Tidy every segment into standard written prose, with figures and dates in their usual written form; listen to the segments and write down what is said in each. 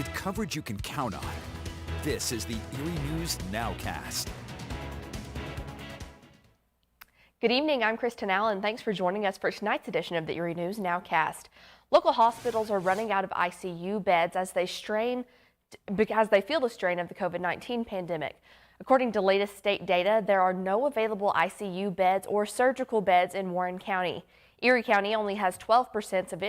with coverage you can count on. This is the Erie News NOWCAST. Good evening, I'm Kristen Allen. Thanks for joining us for tonight's edition of the Erie News NOWCAST. Local hospitals are running out of ICU beds as they feel the strain of the COVID-19 pandemic. According to latest state data, there are no available ICU beds or surgical beds in Warren County. Erie County only has 12% of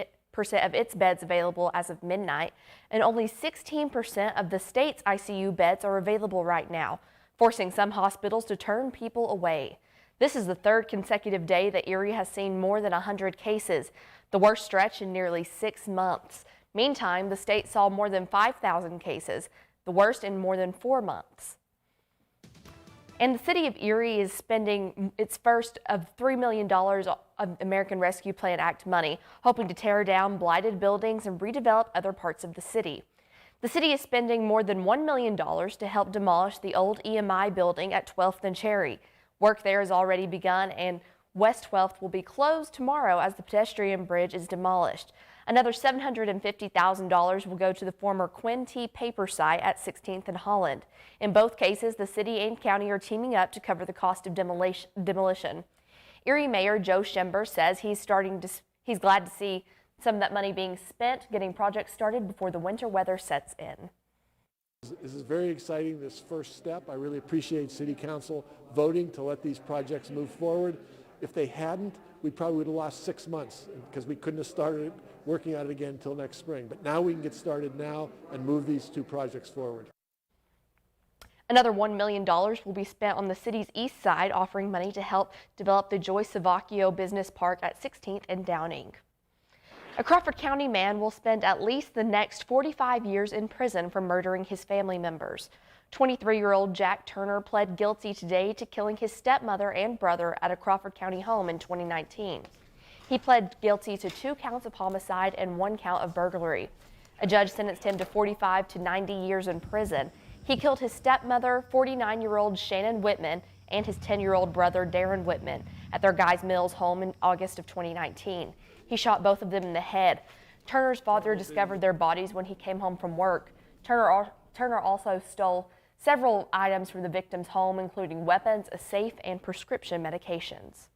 its beds available as of midnight, and only 16% of the state's ICU beds are available right now, forcing some hospitals to turn people away. This is the third consecutive day that Erie has seen more than 100 cases, the worst stretch in nearly 6 months. Meantime, the state saw more than 5,000 cases, the worst in more than 4 months. And the city of Erie is spending its first of $3 million of American Rescue Plan Act money, hoping to tear down blighted buildings and redevelop other parts of the city. The city is spending more than $1 million to help demolish the old EMI building at 12th and Cherry. Work there has already begun, and West 12th will be closed tomorrow as the pedestrian bridge is demolished. Another $750,000 will go to the former Quinn T. paper site at 16th and Holland. In both cases, the city and county are teaming up to cover the cost of demolition. Erie Mayor Joe Schember says he's glad to see some of that money being spent, getting projects started before the winter weather sets in. This is very exciting, this first step. I really appreciate City Council voting to let these projects move forward. If they hadn't, we probably would have lost 6 months because we couldn't have started working on it again until next spring. But now we can get started now and move these two projects forward. Another $1 million will be spent on the city's east side, offering money to help develop the Joy Savacchio Business Park at 16th and Downing. A Crawford County man will spend at least the next 45 years in prison for murdering his family members. 23-year-old Jack Turner pled guilty today to killing his stepmother and brother at a Crawford County home in 2019. He pled guilty to 2 counts of homicide and 1 count of burglary. A judge sentenced him to 45 to 90 years in prison. He killed his stepmother, 49-year-old Shannon Whitman, and his 10-year-old brother, Darren Whitman, at their Guys Mills home in August of 2019. He shot both of them in the head. Turner's father discovered their bodies when he came home from work. Turner also stole several items from the victim's home, including weapons, a safe, and prescription medications.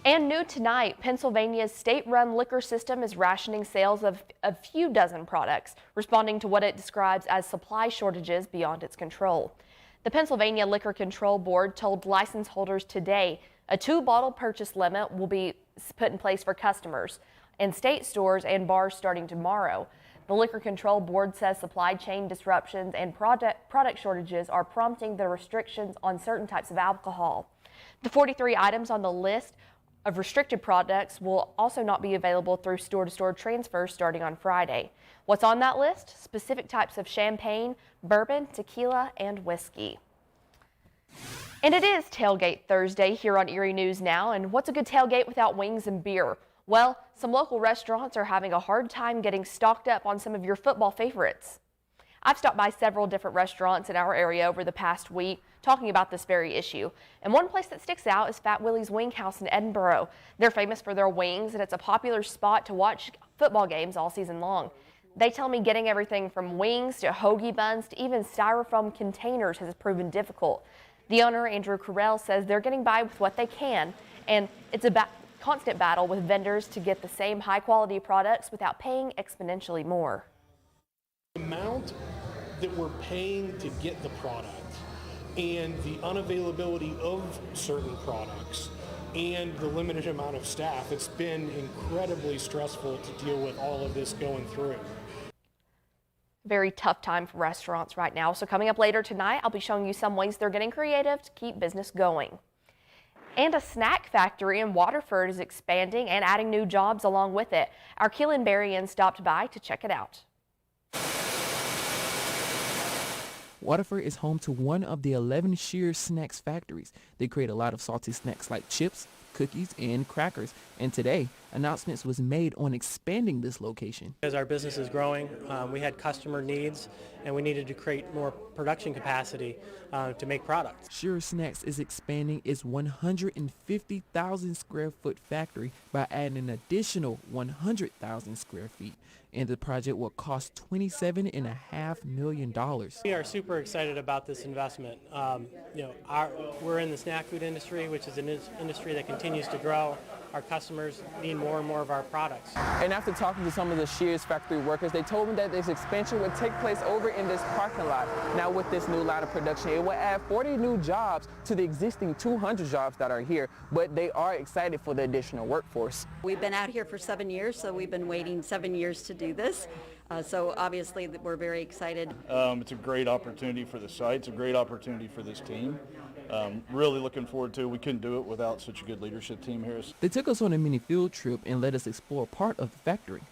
And new tonight, Pennsylvania's state-run liquor system is rationing sales of a few dozen products, responding to what it describes as supply shortages beyond its control. The Pennsylvania Liquor Control Board told license holders today a 2-bottle purchase limit will be put in place for customers in state stores and bars starting tomorrow. The Liquor Control Board says supply chain disruptions and product shortages are prompting the restrictions on certain types of alcohol. The 43 items on the list of restricted products will also not be available through store-to-store transfers starting on Friday. What's on that list? Specific types of champagne, bourbon, tequila, and whiskey. And it is Tailgate Thursday here on Erie News Now. And what's a good tailgate without wings and beer? Well, some local restaurants are having a hard time getting stocked up on some of your football favorites. I've stopped by several different restaurants in our area over the past week talking about this very issue. And one place that sticks out is Fat Willie's Wing House in Edinboro. They're famous for their wings, and it's a popular spot to watch football games all season long. They tell me getting everything from wings to hoagie buns to even styrofoam containers has proven difficult. The owner, Andrew Carell, says they're getting by with what they can, and it's a constant battle with vendors to get the same high-quality products without paying exponentially more. The amount that we're paying to get the product and the unavailability of certain products and the limited amount of staff, it's been incredibly stressful to deal with all of this going through. Very tough time for restaurants right now. So coming up later tonight, I'll be showing you some ways they're getting creative to keep business going. And a snack factory in Waterford is expanding and adding new jobs along with it. Our Keelan Berrien stopped by to check it out. Waterford is home to one of the 11 Shear Snacks factories. They create a lot of salty snacks like chips, cookies, and crackers. And today, announcements was made on expanding this location. As our business is growing, we had customer needs and we needed to create more production capacity to make products. Sure Snacks is expanding its 150,000 square foot factory by adding an additional 100,000 square feet, and the project will cost $27.5 million. We are super excited about this investment. We're in the snack food industry, which is an industry that continues to grow. Our customers need more and more of our products. And after talking to some of the Shears factory workers, they told me that this expansion would take place over in this parking lot. Now with this new line of production, it will add 40 new jobs to the existing 200 jobs that are here, but they are excited for the additional workforce. We've been out here for 7 years, so we've been waiting 7 years to do this. So obviously we're very excited. It's a great opportunity for the site. It's a great opportunity for this team. Really looking forward to it. We couldn't do it without such a good leadership team here. They took us on a mini field trip and let us explore part of the factory.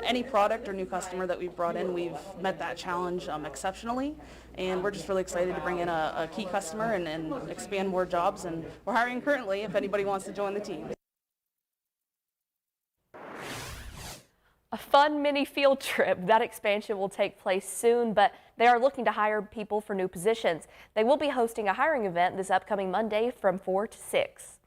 Any product or new customer that we've brought in, we've met that challenge exceptionally, and we're just really excited to bring in a key customer and expand more jobs, and we're hiring currently if anybody wants to join the team. A fun mini field trip. That expansion will take place soon, but they are looking to hire people for new positions. They will be hosting a hiring event this upcoming Monday from 4 to 6.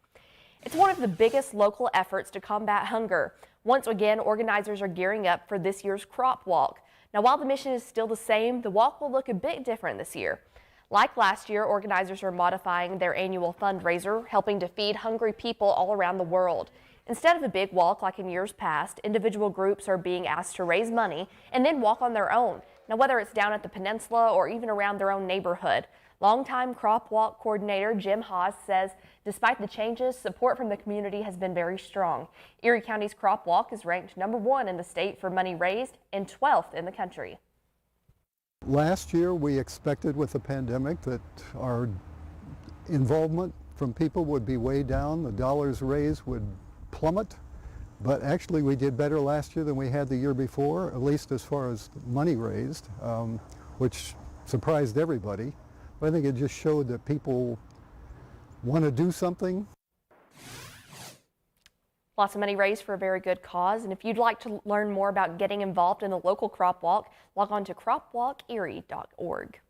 It's one of the biggest local efforts to combat hunger. Once again, organizers are gearing up for this year's crop walk. Now, while the mission is still the same, the walk will look a bit different this year. Like last year, organizers are modifying their annual fundraiser, helping to feed hungry people all around the world. Instead of a big walk like in years past, individual groups are being asked to raise money and then walk on their own. Now, whether it's down at the peninsula or even around their own neighborhood. Longtime crop walk coordinator Jim Haas says despite the changes, support from the community has been very strong. Erie County's crop walk is ranked #1 in the state for money raised and 12th in the country. Last year we expected with the pandemic that our involvement from people would be way down, the dollars raised would plummet, but actually we did better last year than we had the year before, at least as far as money raised, which surprised everybody. But I think it just showed that people want to do something. Lots of money raised for a very good cause, and if you'd like to learn more about getting involved in the local crop walk, log on to cropwalkerie.org.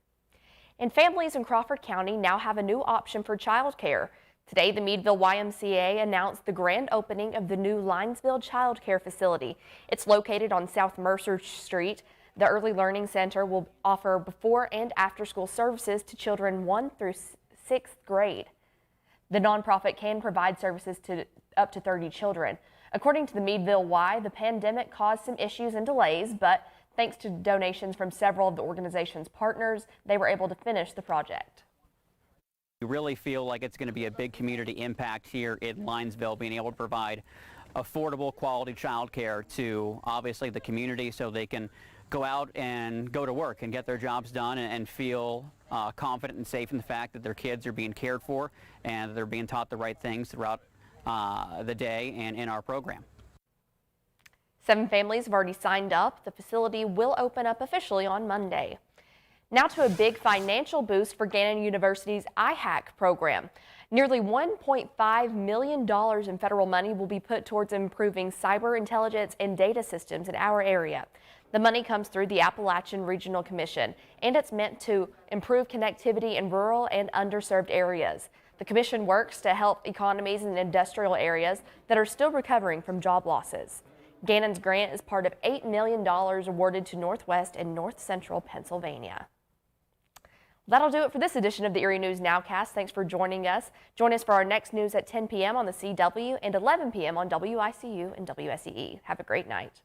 And families in Crawford County now have a new option for childcare. Today, the Meadville YMCA announced the grand opening of the new Linesville Child Care Facility. It's located on South Mercer Street. The Early Learning Center will offer before and after school services to children 1 through 6th grade. The nonprofit can provide services to up to 30 children. According to the Meadville Y, the pandemic caused some issues and delays, but thanks to donations from several of the organization's partners, they were able to finish the project. We really feel like it's going to be a big community impact here in Linesville, being able to provide affordable, quality child care to obviously the community so they can go out and go to work and get their jobs done and feel confident and safe in the fact that their kids are being cared for and they're being taught the right things throughout the day and in our program. 7 families have already signed up. The facility will open up officially on Monday. Now to a big financial boost for Gannon University's IHAC program. Nearly $1.5 million in federal money will be put towards improving cyber intelligence and data systems in our area. The money comes through the Appalachian Regional Commission, and it's meant to improve connectivity in rural and underserved areas. The commission works to help economies in industrial areas that are still recovering from job losses. Gannon's grant is part of $8 million awarded to Northwest and North Central Pennsylvania. That'll do it for this edition of the Erie News Nowcast. Thanks for joining us. Join us for our next news at 10 p.m. on the CW and 11 p.m. on WICU and WSEE. Have a great night.